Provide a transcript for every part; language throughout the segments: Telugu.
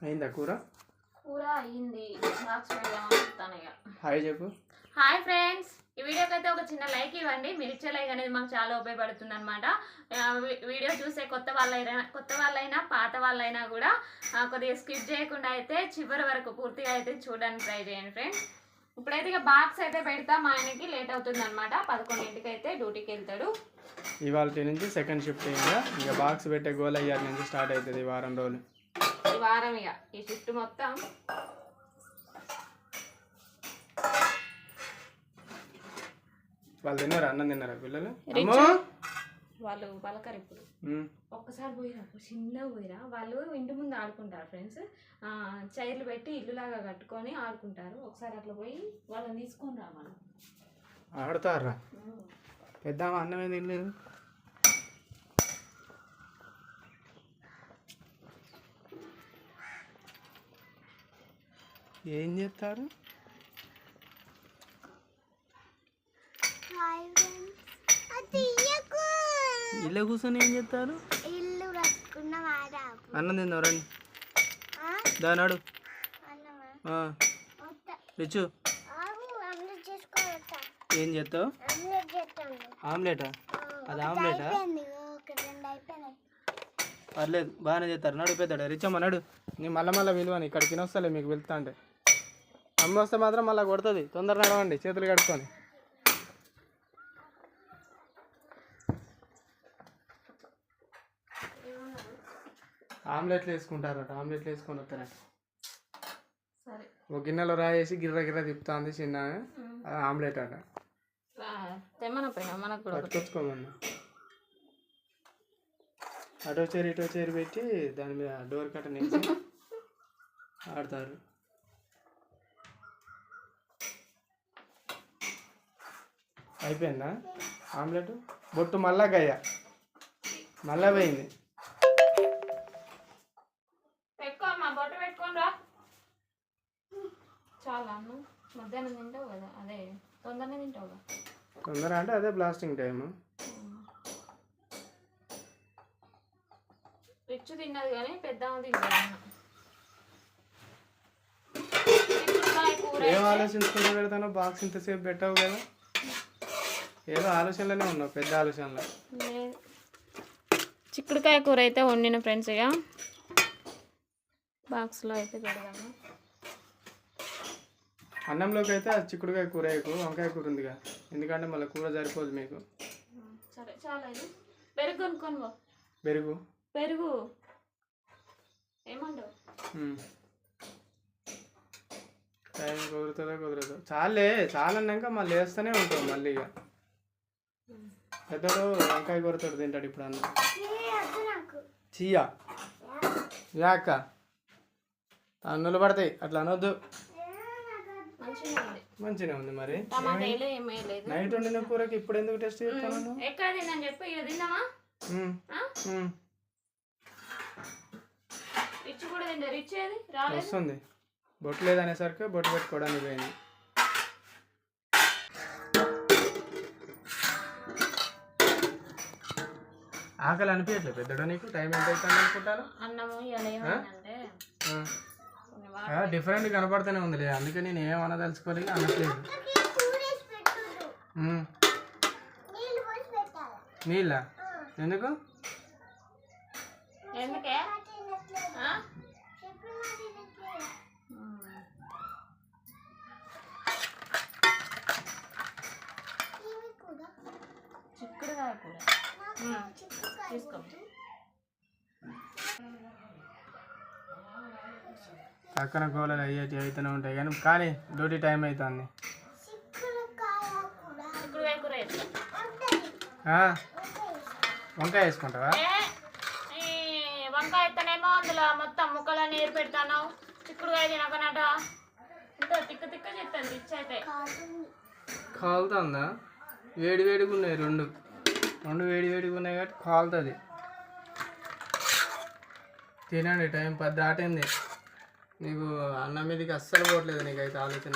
అయిందా కూర? కూర అయింది. బాక్స్ పెడదామని చెప్తాను ఇక. హాయ్ చెప్పు. హాయ్ ఫ్రెండ్స్, ఈ వీడియోకి అయితే ఒక చిన్న లైక్ ఇవ్వండి. మీరు ఇచ్చే లైక్ అనేది మాకు చాలా ఉపయోగపడుతుంది అనమాట. వీడియో చూసే కొత్త వాళ్ళైనా పాత వాళ్ళైనా కూడా కొద్దిగా స్కిప్ చేయకుండా అయితే చివరి వరకు పూర్తిగా అయితే చూడడానికి ట్రై చేయండి ఫ్రెండ్స్. ఇప్పుడైతే ఇక బాక్స్ అయితే పెడతా. మా ఆయనకి లేట్ అవుతుంది అనమాట. 11ంటికి అయితే డ్యూటీకి వెళ్తాడు. ఇవాళ నుంచి సెకండ్ షిఫ్ట్ ఇక బాక్స్ పెట్టే గోల్ అయ్యాక నుంచి స్టార్ట్ అవుతుంది ఈ వారం రోజులు. ఈ వారం ఇక ఈ షిఫ్ట్ మొత్తం. వాళ్ళు తిన్నారా? అన్నం తిన్నారా పిల్లలు? వాళ్ళు పలకరు ఇప్పుడు. ఒక్కసారి పోయిరా, చిన్నగా పోయిరా. వాళ్ళు ఇంటి ముందు ఆడుకుంటారు ఫ్రెండ్స్. చైర్లు పెట్టి ఇల్లులాగా కట్టుకొని ఆడుకుంటారు. ఒకసారి అట్లా పోయి వాళ్ళని తీసుకొని రా. మనం ఆడతారా? పెద్ద అన్నం ఏం తినలేదు. ఏం చేస్తారు? ఇల్లు కూర్చొని ఏం చేస్తారు? అన్నం తిందాం రండి. దానాడు రిచు ఏం చేస్తావు? ఆమ్లెటా? అది ఆమ్లెటా? పర్లేదు బాగానే చేస్తారు. నడు పెద్దాడు. రిచమ్మ నడు. నేను మళ్ళీ విలువని ఇక్కడికి వస్తలే మీకు వెళ్తా అంటే. అమ్మ వస్తే మాత్రం మళ్ళీ కొడుతుంది. తొందరగా నడవండి చేతులు కడుక్కొని. ఆమ్లెట్లు వేసుకుంటారట. ఆమ్లెట్లు వేసుకొని వస్తారట. ఒక గిన్నెలో రాయేసి గిర్ర గిర్ర తిప్పుతుంది చిన్న. ఆమ్లెట్ అట. పట్టుకొచ్చుకోమన్నా. అటో చేరి ఇటో చేరి పెట్టి దాని మీద డోర్ కట్ట నిలిచి ఆడతారు. అయిపోయిందా ఆమ్లెట్? బొట్టు మళ్ళా గయ్య మళ్ళా పోయింది. చాలా అన్నం మధ్యాహ్నం తింటావు కదా, అదే తొందరనే తింటావు కదా. తొందర అంటే అదే బ్లాస్టింగ్ టైము. రిచ్ తిన్నది కానీ పెద్ద తింటాడు. ఏం ఆలోచించుకుంటూ పెడతానో? బాక్స్ ఇంతసేపు పెట్టావు కదా, ఏదో ఆలోచనలోనే ఉన్నావు. పెద్ద ఆలోచనలో. చిక్కుడుకాయ కూర అయితే వండిన ఫ్రెండ్స్. ఇక బాక్స్లో అయితే పెడదాము. అన్నంలోకి అయితే అది చిక్కుడుకాయ కూర వేయకు, వంకాయ కూర ఉందిగా. ఎందుకంటే మళ్ళీ కూర సరిపోదు మీకు. సరే చాలా. పెరుగు కొనుక్కొని పో. పెరుగు పెరుగు ఏమంటావు? టైం కుదరదు. చాలే చాలన్నాక మళ్ళీ వేస్తూనే ఉంటావు. మళ్ళీ ఇక పెద్దడు వంకాయ కూరతో తింటాడు ఇప్పుడు అన్న. చీయా యాక అన్నులు పడతాయి, అట్లా అనొద్దు. మంచిగా ఉంది మరి. నైట్ వండిన కూరకి ఇప్పుడు ఎందుకు టెస్ట్ చేస్తాను? ఎక్కడ తిందని చెప్పి ఇక తిన్నామా? రిచ్ కూడా తింటా. రిచ్ ఏది వస్తుంది. బొట్టు లేదనేసరికి బొట్టు పెట్టుకోవడానికి పోయింది. ఆకలి అనిపించట్లేదు పెద్దడు నీకు? టైం ఎంత అవుతుంది అనుకుంటాను. డిఫరెంట్ కనపడుతూనే ఉంది. అందుకే నేను ఏమనదలుచుకోలేదు, అనట్లేదు. నీళ్ళ ఎందుకు? చిక్కుడుకాయ కూర తీసుకో. పక్కన గోళలు అయ్యేటి అయితేనే ఉంటాయి కానీ డ్యూటీ టైం అవుతుంది. వంకాయ వేసుకుంటావా? వంకాయ ఎత్తనేమో అందులో మొత్తం ముక్కలన్నీ ఏరి పెడతాను. చిక్కుడుకాయ తినకనట ఇంత తిక్క తిక్క చెప్తాను. రిచ్ అయితే కాలుతుందా? వేడివేడిగా ఉన్నాయి. రెండు వేడివేడిగా ఉన్నాయి కాబట్టి కాలుతుంది. తినండి. టైం 10 దాటింది. నీకు అన్నం మీదకి అస్సలు పోవట్లేదు. నీకైతే ఆలోచన.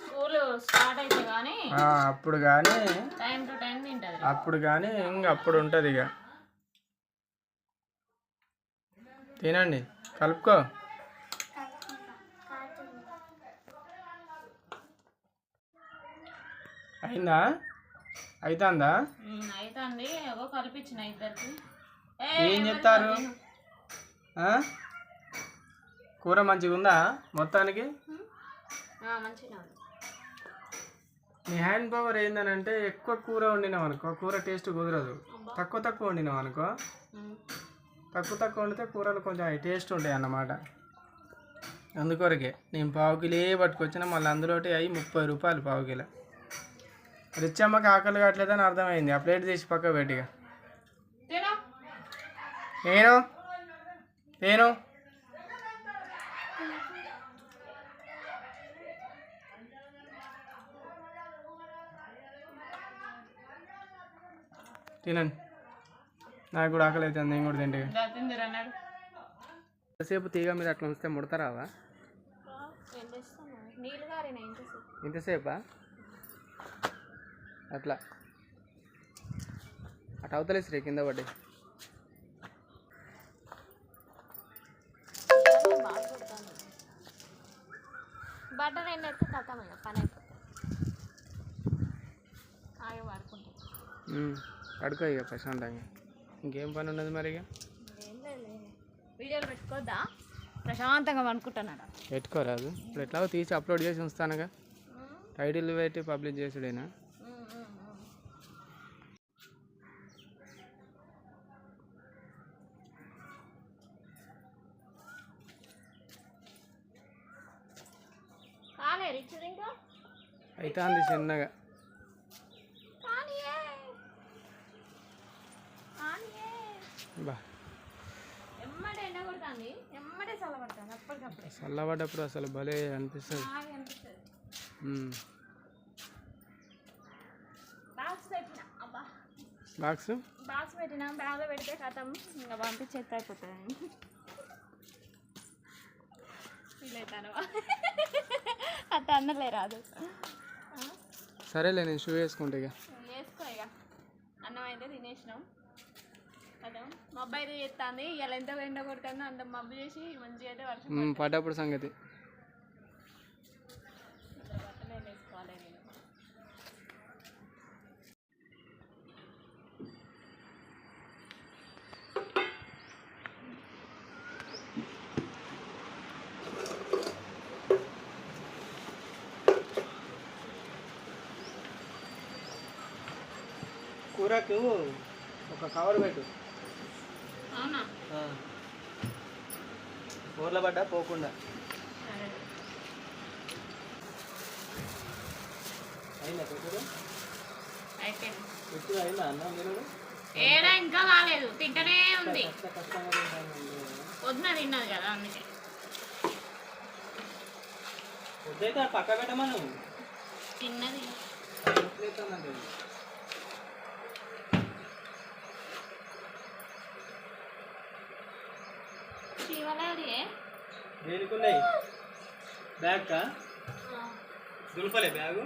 స్కూల్ స్టార్ట్ అయితే కానీ అప్పుడు కానీ టైం టు టైం తింటుంది. అప్పుడు కానీ ఇంక అప్పుడు ఉంటుంది. ఇక తినండి. కలుపుకో. అయిందా? అవుతుందా? అవుతుంది. ఏవో కలిపించిన ఇద్దరికి. ఏం చెప్తారు? కూర మంచిగా ఉందా మొత్తానికి? మంచిగా ఉంది. నీ హ్యాండ్ పవర్ ఏందనంటే ఎక్కువ కూర వండినావు అనుకో కూర టేస్ట్ కుదరదు. తక్కువ వండినావు అనుకో తక్కువ వండితే కూరలు కొంచెం టేస్ట్ ఉంటాయి అన్నమాట. అందుకొరకే నేను పావు కిలో పట్టుకొచ్చిన, మళ్ళీ అందులోటి అవి 30 రూపాయలు పావు కిలో. రిచ్చమ్మకి ఆకలి కావట్లేదని అర్థమైంది. ఆ ప్లేట్ తీసి పక్క పెట్టిగా. నేను తినండి, నాకు కూడా ఆకలి అవుతుంది, నేను కూడా తింటే. ఎంతసేపు తీగ మీద అట్లా ఉంచితే ముడతారావా? ఇంతసేపా? అట్లా అటు అవతలేసి కింద పడ్డాయి. బట్టర్ ఎండైతే కథం పని అయిపోతుంది. ఆగే వాడుకుంటాం. పడుకో ఇక ప్రశాంతంగా. ఇంకేం పని ఉన్నది మరి? ఇక ఏం లేదు, వీడియోలు పెట్టుకోద్దా? ప్రశాంతంగా అనుకుంటున్నాడు. పెట్టుకోరాదు. ఇప్పుడు ఎట్లాగో తీసి అప్లోడ్ చేసి ఉంస్తానుగా. టైటిల్ పెట్టి పబ్లిష్ చేసుడేనా? అయితే అంది చిన్నగా. బా చల్లబడ్డప్పుడు అసలు భలే అనిపిస్తుంది. బాక్స్ పెట్టినా, బ్యాగ్లో పెడితే కథం ఇంకా పంపించేస్తే అయిపోతుంది. వీలైతాను అట్లా అన్నలే రాదు. సరేలే, నేను షూ వేసుకుంటా. ఇక వేసుకో. ఇక అన్నం అయితే తినేసినాం. అదే మబ్బు అయితే చేస్తుంది. ఇలా ఎంత ఎండ కొడుతుందో అంత మబ్బు చేసి మంచిగా అయితే వర్షం పడ్డప్పుడు సంగతి. బట్టలు వేసుకోవాలి నేను. కూరకు ఒక కవర్ పెట్టు. అవునా? ఊర్ల పడ్డా పోకుండా. అయిందా పెట్టు? పెట్టు అయిందా అన్నం తినడు? ఏడా ఇంకా కాలేదు, తింటనే ఉంది. పొద్దున తిన్నది కదా అందుకే. వద్దైతే పక్క పెట్టమను. తిన్నది. దేనికున్నాయి? బ్యాగ్ దులపలే బ్యాగు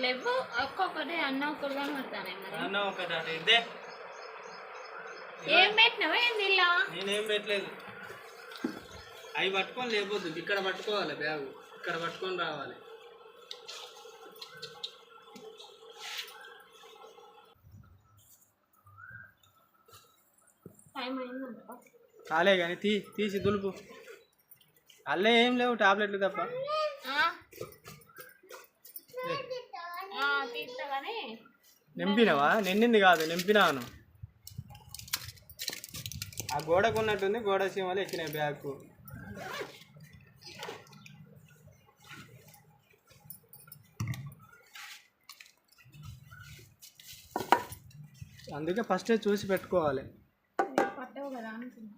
లేవు. ఒక్కొక్కటి అన్న ఒక్కరు కనబడతానే. అన్న ఒకటి ఇదే. ఏం పెట్టినావా ఏంది ఇలా? నేనేం పెట్టలేదు. అవి పట్టుకొని లేకపోద్దు. ఇక్కడ పట్టుకోవాలి బ్యాగు, ఇక్కడ పట్టుకొని రావాలి. టైం అయిందంట. కాలే కానీ తీసి దులుపు. అల్లే ఏం లేవు, టాబ్లెట్లు తప్ప. నింపినవా? నిండింది కాదు, నింపినాను. ఆ గోడకు ఉన్నట్టుంది, గోడ సీమలు ఎక్కినాయి బ్యాగ్కు. అందుకే ఫస్టే చూసి పెట్టుకోవాలి. పట్టవు కదా అనుకున్నా.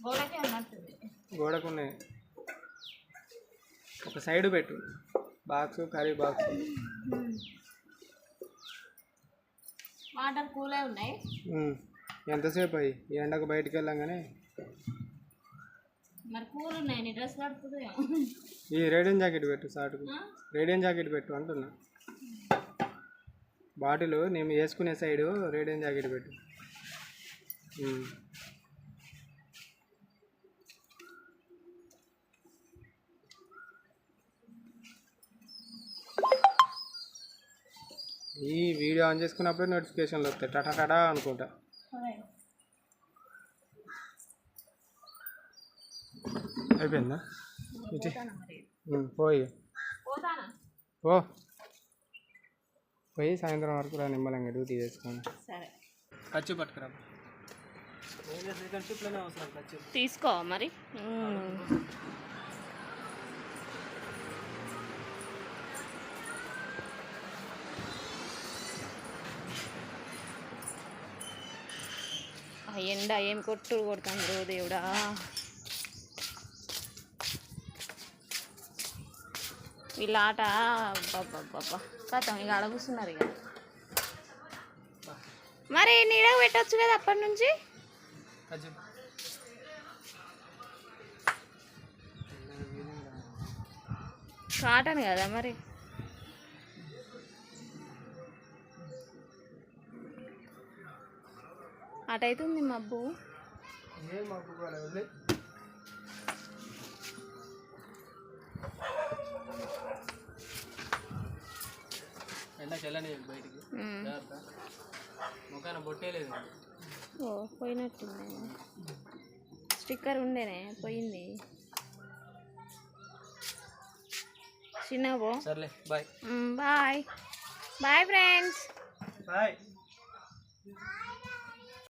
గోడకే అన్నట్టుంది. గోడకున్నాయి. ఒక సైడ్ పెట్టు బాక్స్, కర్రీ బాక్స్. వాటర్ కూలే ఉన్నాయి. ఎంతసేపు అయ్యి ఈ ఎండకు బయటికి వెళ్ళంగానే మరి కూల్ ఉన్నాయి నీ డ్రెస్ కడుతుంది ఈ రేడియం జాకెట్ పెట్టు సాటుకు, రేడియం జాకెట్ పెట్టు అంటున్నా. బాటిల్ నేను వేసుకునే సైడు రేడియం జాకెట్ పెట్టు. ఈ వీడియో ఆన్ చేసుకున్నప్పుడే నోటిఫికేషన్లు వస్తాయి టటా అనుకుంటా. అయిపోయిందా పోయి ఓ పోయి సాయంత్రం వరకు రా నిమ్మలంగా డ్యూటీ చేసుకోండి. సరే ఖర్చు పట్టుకురా సెకండ్ షిప్లోనే అవసరం ఖర్చు తీసుకో మరి. ఎండ ఏం కొట్టు కొడుతుంది దేవుడా. వీళ్ళ ఆట బాబా కథం ఇక అడగుస్తున్నారు ఇక. మరి నీడకు పెట్టచ్చు కదా అప్పటి నుంచి. కాటన్ కదా మరి. అటైతుంది మబ్బు. ఎండకెళ్ళని బయటికి ముఖాన బొట్టే లేదు. ఓ పోయినట్టుంది. స్టిక్కర్ ఉండేనే పోయింది. చిన్నగో సర్లే bye. Bye bye friends. Bye.